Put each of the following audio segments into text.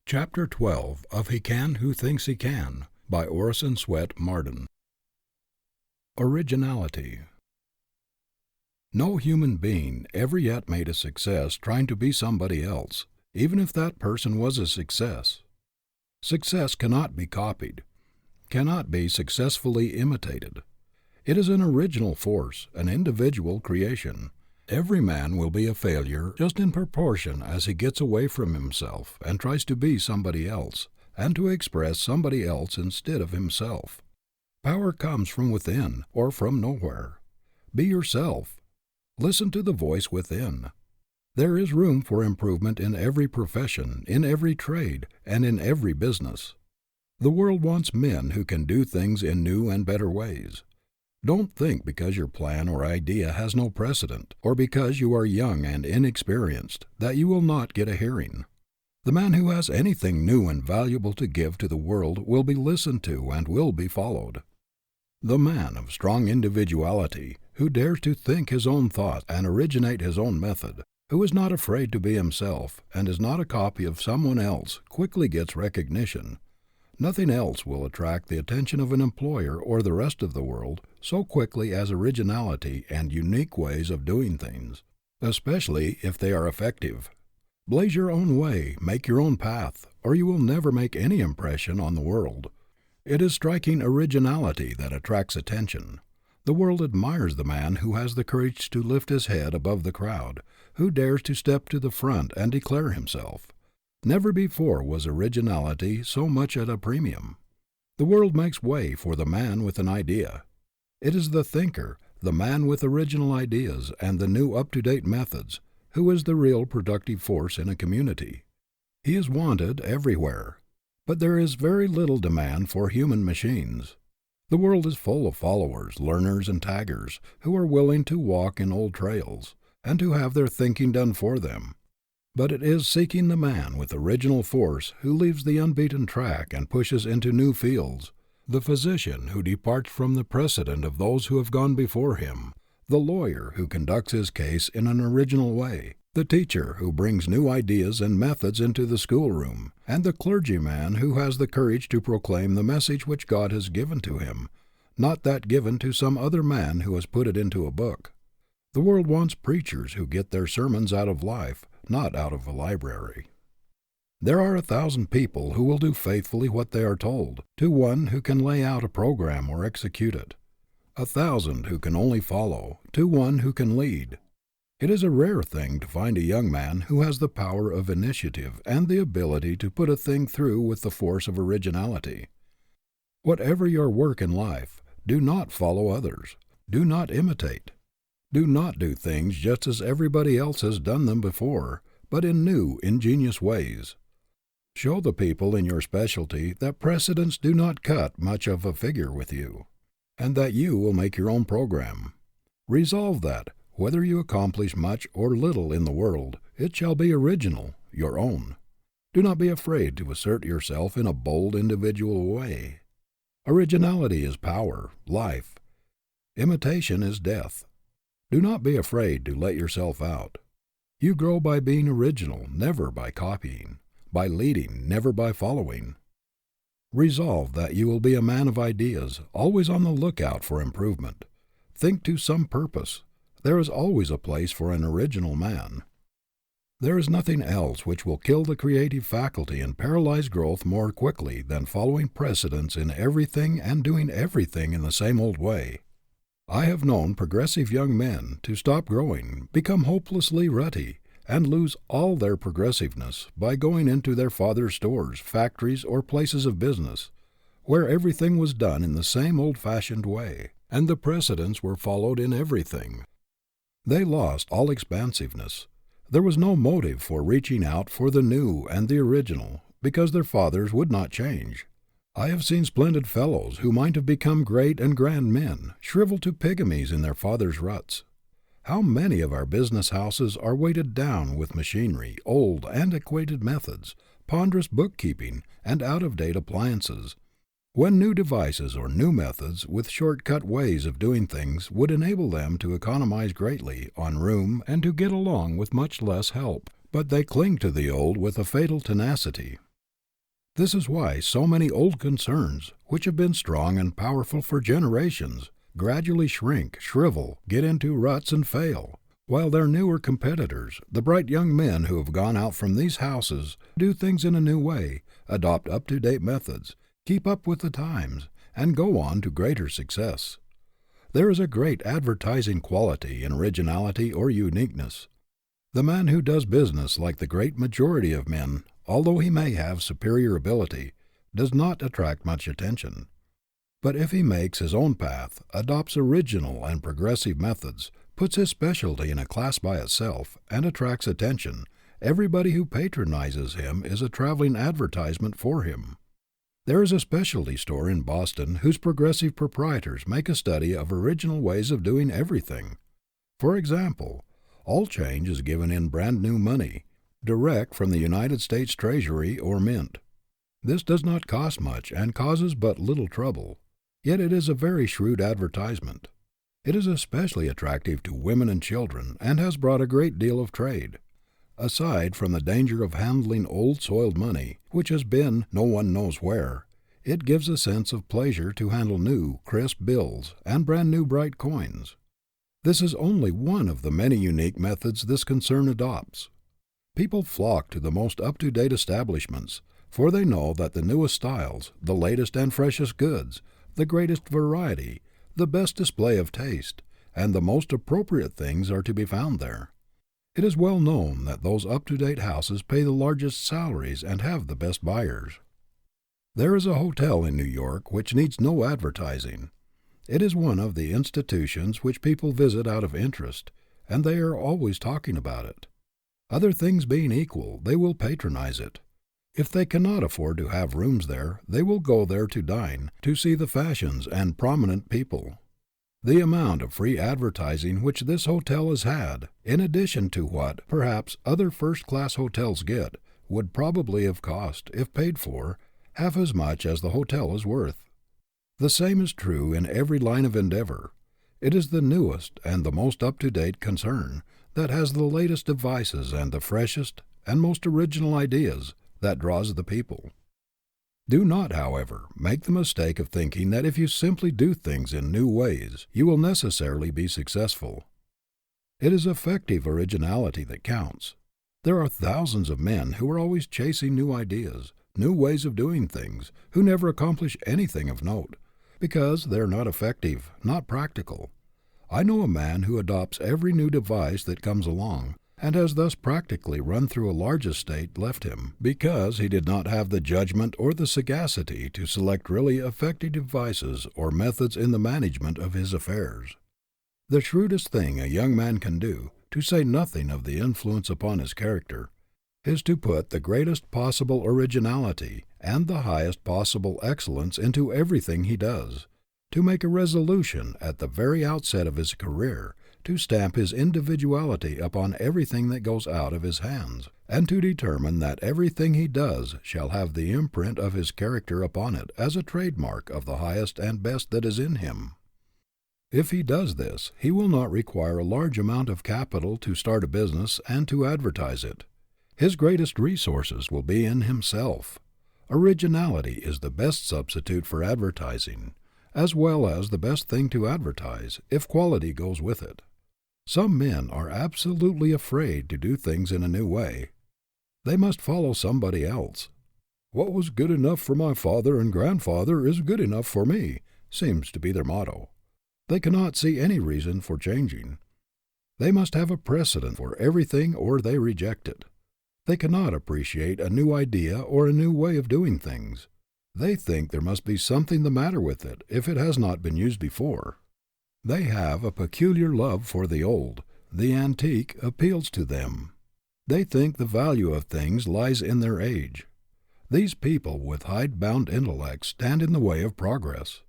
Chapter 12 of He Can Who Thinks He Can by Orison Swett Marden. Originality. No human being ever yet made a success trying to be somebody else, even if that person was a success. Success cannot be copied, cannot be successfully imitated. It is an original force, an individual creation. Every man will be a failure just in proportion as he gets away from himself and tries to be somebody else, and to express somebody else instead of himself. Power comes from within or from nowhere. Be yourself. Listen to the voice within. There is room for improvement in every profession, in every trade, and in every business. The world wants men who can do things in new and better ways. Don't think because your plan or idea has no precedent, or because you are young and inexperienced, that you will not get a hearing. The man who has anything new and valuable to give to the world will be listened to and will be followed. The man of strong individuality, who dares to think his own thoughts and originate his own method, who is not afraid to be himself and is not a copy of someone else, quickly gets recognition. Nothing else will attract the attention of an employer or the rest of the world so quickly as originality and unique ways of doing things, especially if they are effective. Blaze your own way, make your own path, or you will never make any impression on the world. It is striking originality that attracts attention. The world admires the man who has the courage to lift his head above the crowd, who dares to step to the front and declare himself. Never before was originality so much at a premium. The world makes way for the man with an idea. It is the thinker, the man with original ideas and the new up-to-date methods, who is the real productive force in a community. He is wanted everywhere. But there is very little demand for human machines. The world is full of followers, learners, and taggers who are willing to walk in old trails, and to have their thinking done for them. But it is seeking the man with original force who leaves the unbeaten track and pushes into new fields, the physician who departs from the precedent of those who have gone before him, the lawyer who conducts his case in an original way, the teacher who brings new ideas and methods into the schoolroom, and the clergyman who has the courage to proclaim the message which God has given to him, not that given to some other man who has put it into a book. The world wants preachers who get their sermons out of life, not out of a library. There are 1,000 people who will do faithfully what they are told, to one who can lay out a program or execute it. 1,000 who can only follow, to one who can lead. It is a rare thing to find a young man who has the power of initiative and the ability to put a thing through with the force of originality. Whatever your work in life, do not follow others. Do not imitate. Do not do things just as everybody else has done them before, but in new, ingenious ways. Show the people in your specialty that precedents do not cut much of a figure with you, and that you will make your own program. Resolve that, whether you accomplish much or little in the world, it shall be original, your own. Do not be afraid to assert yourself in a bold, individual way. Originality is power, life. Imitation is death. Do not be afraid to let yourself out. You grow by being original, never by copying, by leading, never by following. Resolve that you will be a man of ideas, always on the lookout for improvement. Think to some purpose. There is always a place for an original man. There is nothing else which will kill the creative faculty and paralyze growth more quickly than following precedents in everything and doing everything in the same old way. I have known progressive young men to stop growing, become hopelessly rutty, and lose all their progressiveness by going into their father's stores, factories, or places of business, where everything was done in the same old-fashioned way, and the precedents were followed in everything. They lost all expansiveness. There was no motive for reaching out for the new and the original, because their fathers would not change. I have seen splendid fellows who might have become great and grand men, shrivel to pygmies in their fathers' ruts. How many of our business houses are weighted down with machinery, old, antiquated methods, ponderous bookkeeping, and out-of-date appliances, when new devices or new methods with short-cut ways of doing things would enable them to economize greatly on room and to get along with much less help, but they cling to the old with a fatal tenacity. This is why so many old concerns, which have been strong and powerful for generations, gradually shrink, shrivel, get into ruts and fail, while their newer competitors, the bright young men who have gone out from these houses, do things in a new way, adopt up-to-date methods, keep up with the times, and go on to greater success. There is a great advertising quality in originality or uniqueness. The man who does business like the great majority of men, although he may have superior ability, does not attract much attention. But if he makes his own path, adopts original and progressive methods, puts his specialty in a class by itself, and attracts attention, everybody who patronizes him is a traveling advertisement for him. There is a specialty store in Boston whose progressive proprietors make a study of original ways of doing everything. For example, all change is given in brand new money, direct from the United States Treasury or Mint. This does not cost much and causes but little trouble, yet it is a very shrewd advertisement. It is especially attractive to women and children and has brought a great deal of trade. Aside from the danger of handling old soiled money, which has been no one knows where, it gives a sense of pleasure to handle new, crisp bills and brand new bright coins. This is only one of the many unique methods this concern adopts. People flock to the most up-to-date establishments, for they know that the newest styles, the latest and freshest goods, the greatest variety, the best display of taste, and the most appropriate things are to be found there. It is well known that those up-to-date houses pay the largest salaries and have the best buyers. There is a hotel in New York which needs no advertising. It is one of the institutions which people visit out of interest, and they are always talking about it. Other things being equal, they will patronize it. If they cannot afford to have rooms there, they will go there to dine, to see the fashions and prominent people. The amount of free advertising which this hotel has had, in addition to what, perhaps, other first-class hotels get, would probably have cost, if paid for, half as much as the hotel is worth. The same is true in every line of endeavor. It is the newest and the most up-to-date concern that has the latest devices and the freshest and most original ideas that draws the people. Do not, however, make the mistake of thinking that if you simply do things in new ways, you will necessarily be successful. It is effective originality that counts. There are thousands of men who are always chasing new ideas, new ways of doing things, who never accomplish anything of note, because they are not effective, not practical. I know a man who adopts every new device that comes along, and has thus practically run through a large estate left him, because he did not have the judgment or the sagacity to select really effective devices or methods in the management of his affairs. The shrewdest thing a young man can do, to say nothing of the influence upon his character, is to put the greatest possible originality and the highest possible excellence into everything he does, to make a resolution at the very outset of his career to stamp his individuality upon everything that goes out of his hands, and to determine that everything he does shall have the imprint of his character upon it as a trademark of the highest and best that is in him. If he does this, he will not require a large amount of capital to start a business and to advertise it. His greatest resources will be in himself. Originality is the best substitute for advertising, as well as the best thing to advertise, if quality goes with it. Some men are absolutely afraid to do things in a new way. They must follow somebody else. What was good enough for my father and grandfather is good enough for me, seems to be their motto. They cannot see any reason for changing. They must have a precedent for everything or they reject it. They cannot appreciate a new idea or a new way of doing things. They think there must be something the matter with it if it has not been used before. They have a peculiar love for the old. The antique appeals to them. They think the value of things lies in their age. These people with hide-bound intellects stand in the way of progress.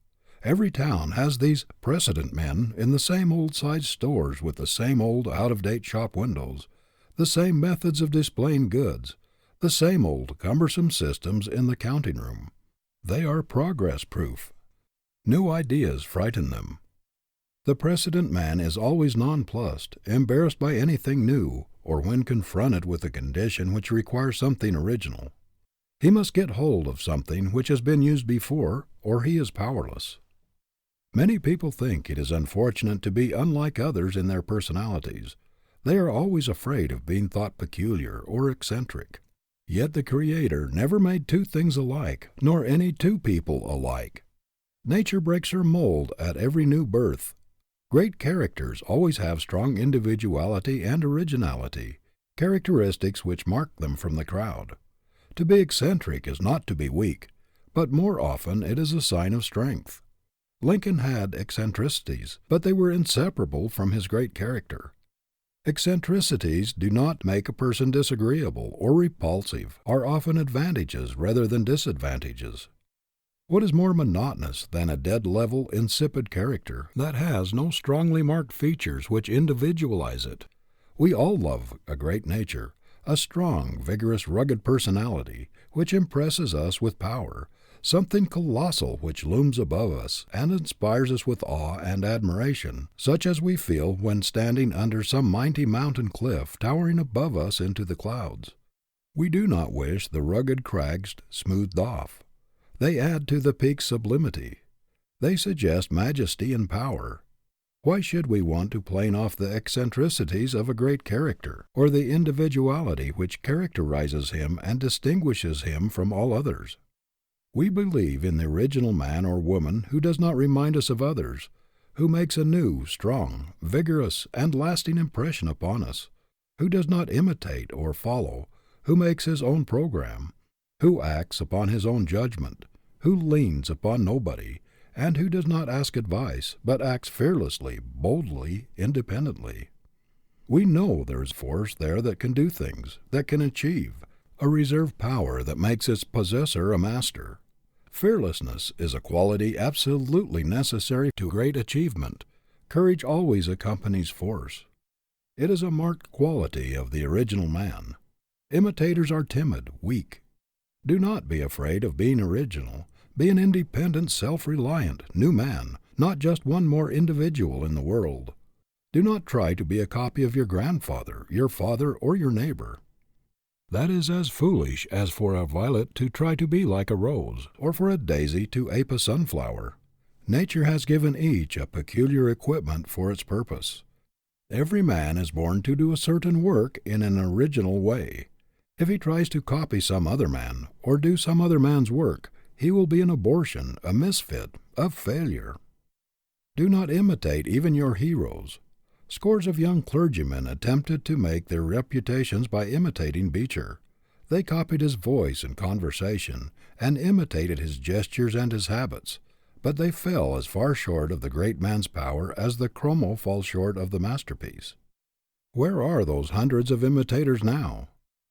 Every town has these precedent men in the same old-sized stores with the same old out-of-date shop windows, the same methods of displaying goods, the same old cumbersome systems in the counting room. They are progress-proof. New ideas frighten them. The precedent man is always nonplussed, embarrassed by anything new, or when confronted with a condition which requires something original. He must get hold of something which has been used before, or he is powerless. Many people think it is unfortunate to be unlike others in their personalities. They are always afraid of being thought peculiar or eccentric. Yet the Creator never made two things alike, nor any two people alike. Nature breaks her mold at every new birth. Great characters always have strong individuality and originality, characteristics which mark them from the crowd. To be eccentric is not to be weak, but more often it is a sign of strength. Lincoln had eccentricities, but they were inseparable from his great character. Eccentricities do not make a person disagreeable or repulsive, are often advantages rather than disadvantages. What is more monotonous than a dead level, insipid character that has no strongly marked features which individualize it? We all love a great nature, a strong, vigorous, rugged personality, which impresses us with power, something colossal which looms above us and inspires us with awe and admiration, such as we feel when standing under some mighty mountain cliff towering above us into the clouds. We do not wish the rugged crags smoothed off. They add to the peak's sublimity. They suggest majesty and power. Why should we want to plane off the eccentricities of a great character, or the individuality which characterizes him and distinguishes him from all others? We believe in the original man or woman who does not remind us of others, who makes a new, strong, vigorous, and lasting impression upon us, who does not imitate or follow, who makes his own program, who acts upon his own judgment, who leans upon nobody, and who does not ask advice, but acts fearlessly, boldly, independently. We know there is force there that can do things, that can achieve, a reserve power that makes its possessor a master. Fearlessness is a quality absolutely necessary to great achievement. Courage always accompanies force. It is a marked quality of the original man. Imitators are timid, weak. Do not be afraid of being original. Be an independent, self-reliant, new man, not just one more individual in the world. Do not try to be a copy of your grandfather, your father, or your neighbor. That is as foolish as for a violet to try to be like a rose, or for a daisy to ape a sunflower. Nature has given each a peculiar equipment for its purpose. Every man is born to do a certain work in an original way. If he tries to copy some other man, or do some other man's work, he will be an abortion, a misfit, a failure. Do not imitate even your heroes. Scores of young clergymen attempted to make their reputations by imitating Beecher. They copied his voice and conversation, and imitated his gestures and his habits, but they fell as far short of the great man's power as the chromo falls short of the masterpiece. Where are those hundreds of imitators now?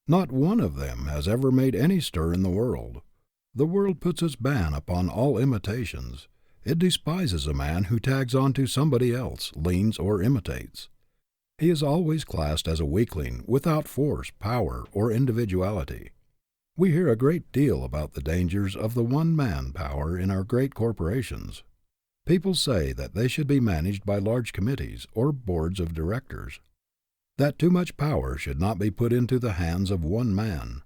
Not one of them has ever made any stir in the world. The world puts its ban upon all imitations. It despises a man who tags on to somebody else, leans, or imitates. He is always classed as a weakling, without force, power, or individuality. We hear a great deal about the dangers of the one-man power in our great corporations. People say that they should be managed by large committees, or boards of directors. That too much power should not be put into the hands of one man.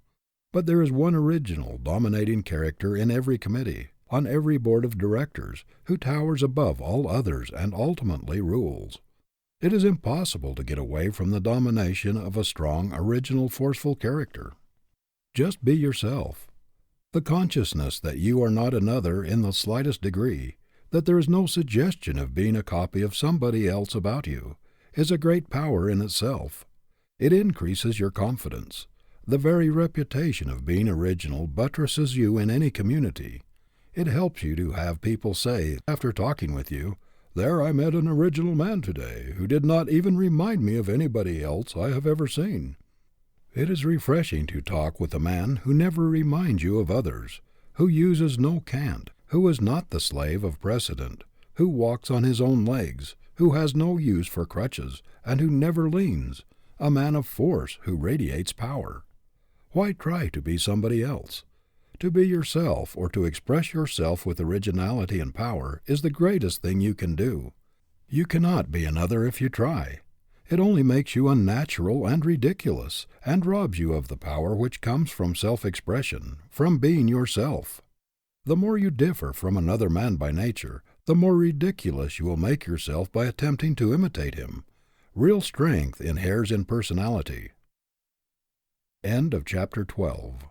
But there is one original, dominating character in every committee, on every board of directors, who towers above all others and ultimately rules. It is impossible to get away from the domination of a strong, original, forceful character. Just be yourself. The consciousness that you are not another in the slightest degree, that there is no suggestion of being a copy of somebody else about you, is a great power in itself. It increases your confidence. The very reputation of being original buttresses you in any community. It helps you to have people say, after talking with you, "There I met an original man today, who did not even remind me of anybody else I have ever seen." It is refreshing to talk with a man who never reminds you of others, who uses no cant, who is not the slave of precedent, who walks on his own legs, who has no use for crutches, and who never leans, a man of force who radiates power. Why try to be somebody else? To be yourself, or to express yourself with originality and power, is the greatest thing you can do. You cannot be another if you try. It only makes you unnatural and ridiculous, and robs you of the power which comes from self-expression, from being yourself. The more you differ from another man by nature, the more ridiculous you will make yourself by attempting to imitate him. Real strength inheres in personality. End of chapter 12.